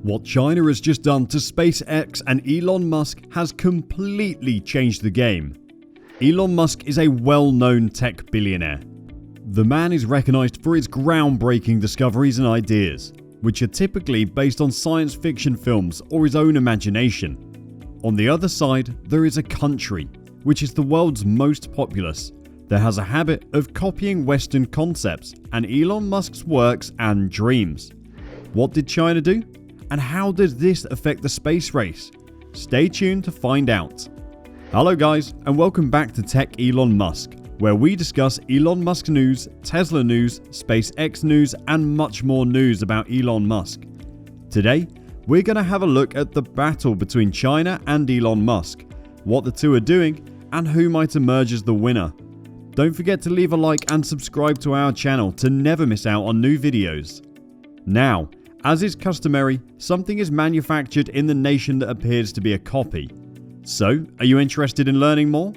What China has just done to SpaceX and Elon Musk has completely changed the game. Elon Musk is a well-known tech billionaire. The man is recognized for his groundbreaking discoveries and ideas, which are typically based on science fiction films or his own imagination. On the other side, there is a country, which is the world's most populous, that has a habit of copying Western concepts and Elon Musk's works and dreams. What did China do? And how does this affect the space race? Stay tuned to find out. Hello guys, and welcome back to Tech Elon Musk, where we discuss Elon Musk news, Tesla news, SpaceX news, and much more news about Elon Musk. Today, we're going to have a look at the battle between China and Elon Musk, what the two are doing, and who might emerge as the winner. Don't forget to leave a like and subscribe to our channel to never miss out on new videos. Now, as is customary, something is manufactured in the nation that appears to be a copy. So, are you interested in learning more?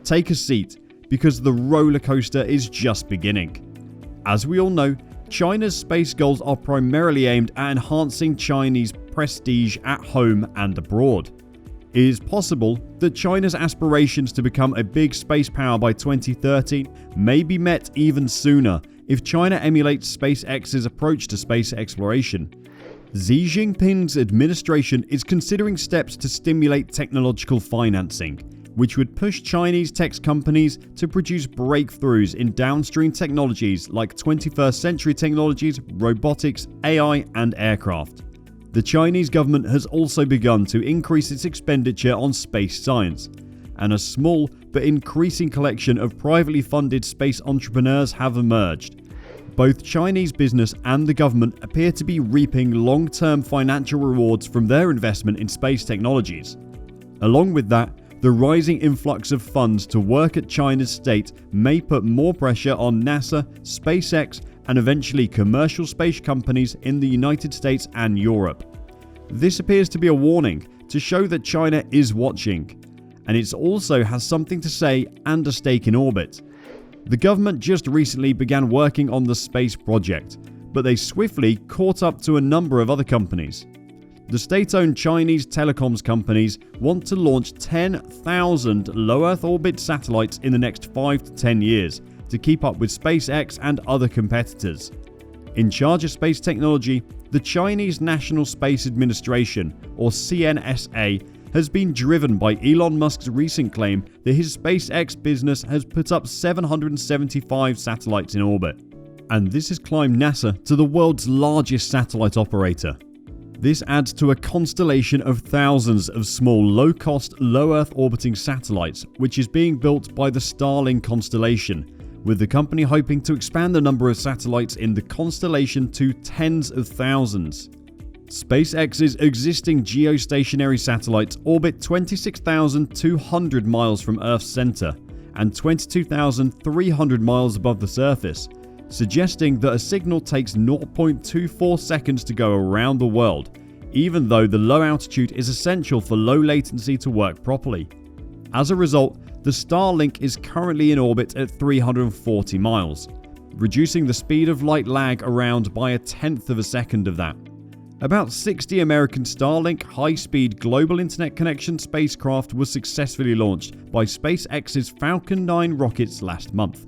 Take a seat, because the roller coaster is just beginning. As we all know, China's space goals are primarily aimed at enhancing Chinese prestige at home and abroad. It is possible that China's aspirations to become a big space power by 2030 may be met even sooner if China emulates SpaceX's approach to space exploration. Xi Jinping's administration is considering steps to stimulate technological financing, which would push Chinese tech companies to produce breakthroughs in downstream technologies like 21st century technologies, robotics, AI, and aircraft. The Chinese government has also begun to increase its expenditure on space science, and a small but increasing collection of privately funded space entrepreneurs have emerged. Both Chinese business and the government appear to be reaping long-term financial rewards from their investment in space technologies. Along with that, the rising influx of funds to work at China's state may put more pressure on NASA, SpaceX, and eventually commercial space companies in the United States and Europe. This appears to be a warning to show that China is watching, and it also has something to say and a stake in orbit. The government just recently began working on the space project, but they swiftly caught up to a number of other companies. The state-owned Chinese telecoms companies want to launch 10,000 low Earth orbit satellites in the next 5 to 10 years to keep up with SpaceX and other competitors. In charge of space technology, the Chinese National Space Administration, or CNSA, has been driven by Elon Musk's recent claim that his SpaceX business has put up 775 satellites in orbit. And this has climbed NASA to the world's largest satellite operator. This adds to a constellation of thousands of small, low-cost, low-Earth orbiting satellites, which is being built by the Starlink constellation, with the company hoping to expand the number of satellites in the constellation to tens of thousands. SpaceX's existing geostationary satellites orbit 26,200 miles from Earth's center and 22,300 miles above the surface, suggesting that a signal takes 0.24 seconds to go around the world, even though the low altitude is essential for low latency to work properly. As a result, the Starlink is currently in orbit at 340 miles, reducing the speed of light lag around by 1/10 of a second of that. About 60 American Starlink high-speed global internet connection spacecraft was successfully launched by SpaceX's Falcon 9 rockets last month.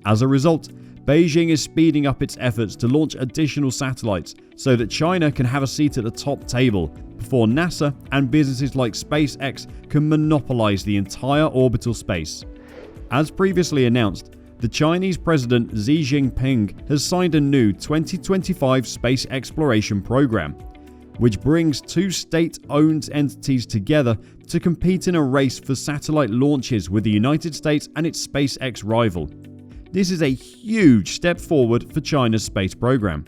As a result, Beijing is speeding up its efforts to launch additional satellites so that China can have a seat at the top table before NASA and businesses like SpaceX can monopolize the entire orbital space. As previously announced, the Chinese President Xi Jinping has signed a new 2025 space exploration program, which brings two state-owned entities together to compete in a race for satellite launches with the United States and its SpaceX rival. This is a huge step forward for China's space program.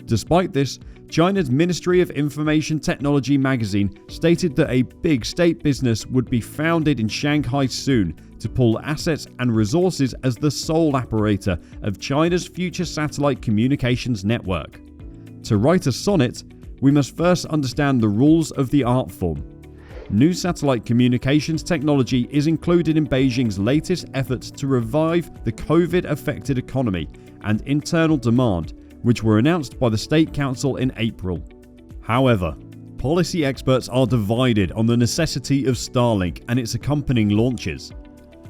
Despite this, China's Ministry of Information Technology magazine stated that a big state business would be founded in Shanghai soon to pool assets and resources as the sole operator of China's future satellite communications network. To write a sonnet, we must first understand the rules of the art form. New satellite communications technology is included in Beijing's latest efforts to revive the COVID-affected economy and internal demand, which were announced by the State Council in April. However, policy experts are divided on the necessity of Starlink and its accompanying launches.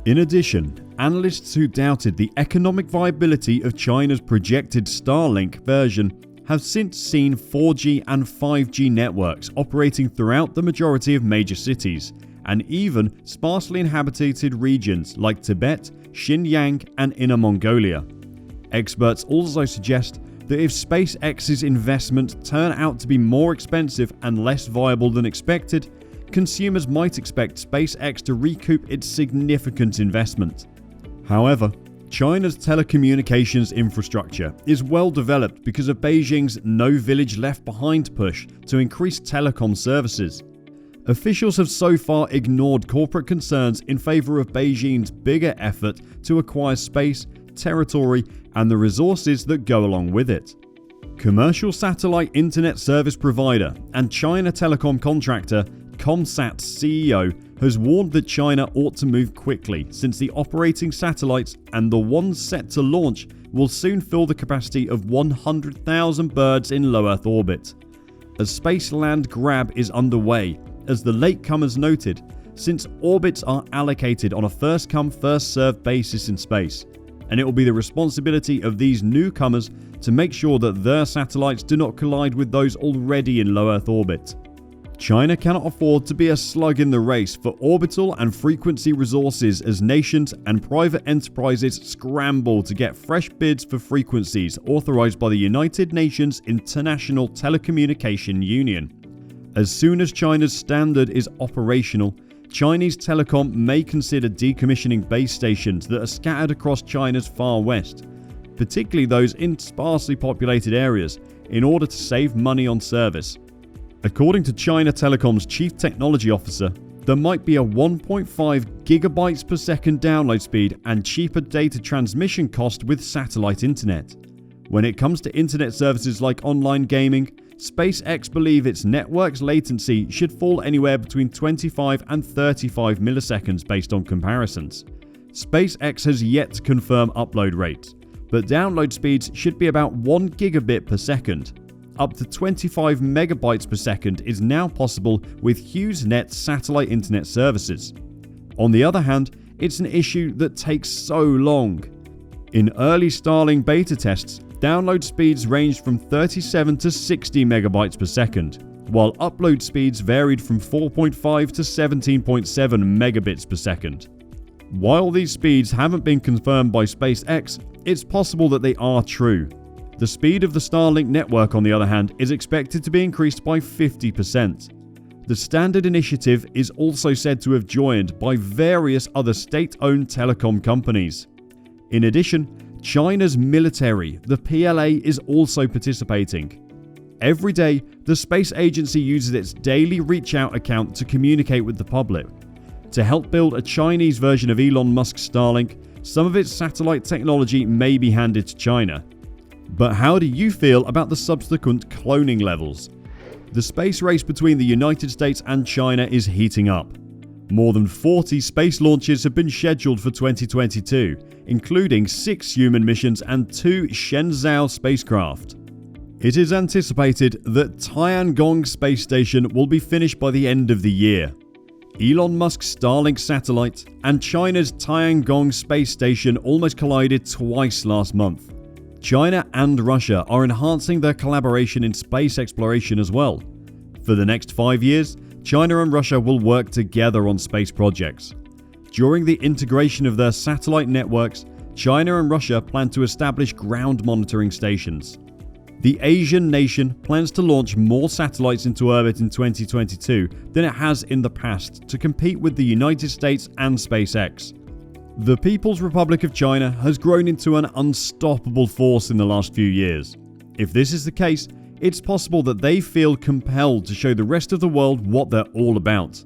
In addition, analysts who doubted the economic viability of China's projected Starlink version have since seen 4G and 5G networks operating throughout the majority of major cities, and even sparsely inhabited regions like Tibet, Xinjiang, and Inner Mongolia. Experts also suggest that if SpaceX's investments turn out to be more expensive and less viable than expected, consumers might expect SpaceX to recoup its significant investment. However, China's telecommunications infrastructure is well developed because of Beijing's No Village Left Behind push to increase telecom services. Officials have so far ignored corporate concerns in favor of Beijing's bigger effort to acquire space, territory, and the resources that go along with it. Commercial satellite internet service provider and China telecom contractor Comsat's CEO has warned that China ought to move quickly since the operating satellites and the ones set to launch will soon fill the capacity of 100,000 birds in low Earth orbit. A space land grab is underway, as the latecomers noted, since orbits are allocated on a first-come, first-served basis in space, and it will be the responsibility of these newcomers to make sure that their satellites do not collide with those already in low Earth orbit. China cannot afford to be a slug in the race for orbital and frequency resources as nations and private enterprises scramble to get fresh bids for frequencies authorized by the United Nations International Telecommunication Union. As soon as China's standard is operational, Chinese telecom may consider decommissioning base stations that are scattered across China's far west, particularly those in sparsely populated areas, in order to save money on service. According to China Telecom's chief technology officer, there might be a 1.5 gigabytes per second download speed and cheaper data transmission cost with satellite internet. When it comes to internet services like online gaming, SpaceX believe its network's latency should fall anywhere between 25 and 35 milliseconds based on comparisons. SpaceX has yet to confirm upload rates, but download speeds should be about 1 gigabit per second. Up to 25 megabytes per second is now possible with HughesNet satellite internet services. On the other hand, it's an issue that takes so long. In early Starlink beta tests, download speeds ranged from 37 to 60 megabytes per second, while upload speeds varied from 4.5 to 17.7 megabits per second. While these speeds haven't been confirmed by SpaceX, it's possible that they are true. The speed of the Starlink network, on the other hand, is expected to be increased by 50%. The Standard Initiative is also said to have joined by various other state-owned telecom companies. In addition, China's military, the PLA, is also participating. Every day, the space agency uses its daily reach-out account to communicate with the public. To help build a Chinese version of Elon Musk's Starlink, some of its satellite technology may be handed to China. But how do you feel about the subsequent cloning levels? The space race between the United States and China is heating up. More than 40 space launches have been scheduled for 2022, including 6 human missions and 2 Shenzhou spacecraft. It is anticipated that Tiangong space station will be finished by the end of the year. Elon Musk's Starlink satellite and China's Tiangong space station almost collided twice last month. China and Russia are enhancing their collaboration in space exploration as well. For the next 5 years, China and Russia will work together on space projects. During the integration of their satellite networks, China and Russia plan to establish ground monitoring stations. The Asian nation plans to launch more satellites into orbit in 2022 than it has in the past to compete with the United States and SpaceX. The People's Republic of China has grown into an unstoppable force in the last few years. If this is the case, it's possible that they feel compelled to show the rest of the world what they're all about.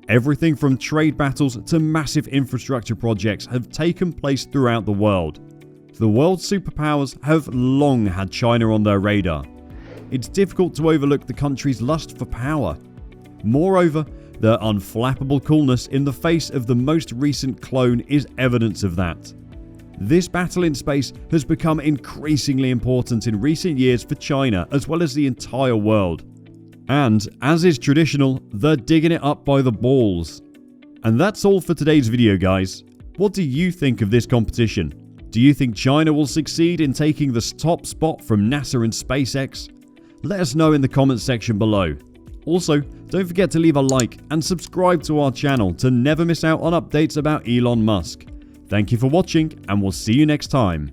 Everything from trade battles to massive infrastructure projects have taken place throughout the world. The world's superpowers have long had China on their radar. It's difficult to overlook the country's lust for power. Moreover, their unflappable coolness in the face of the most recent clone is evidence of that. This battle in space has become increasingly important in recent years for China as well as the entire world. And, as is traditional, they're digging it up by the balls. And that's all for today's video, guys. What do you think of this competition? Do you think China will succeed in taking the top spot from NASA and SpaceX? Let us know in the comments section below. Also, don't forget to leave a like and subscribe to our channel to never miss out on updates about Elon Musk. Thank you for watching, and we'll see you next time.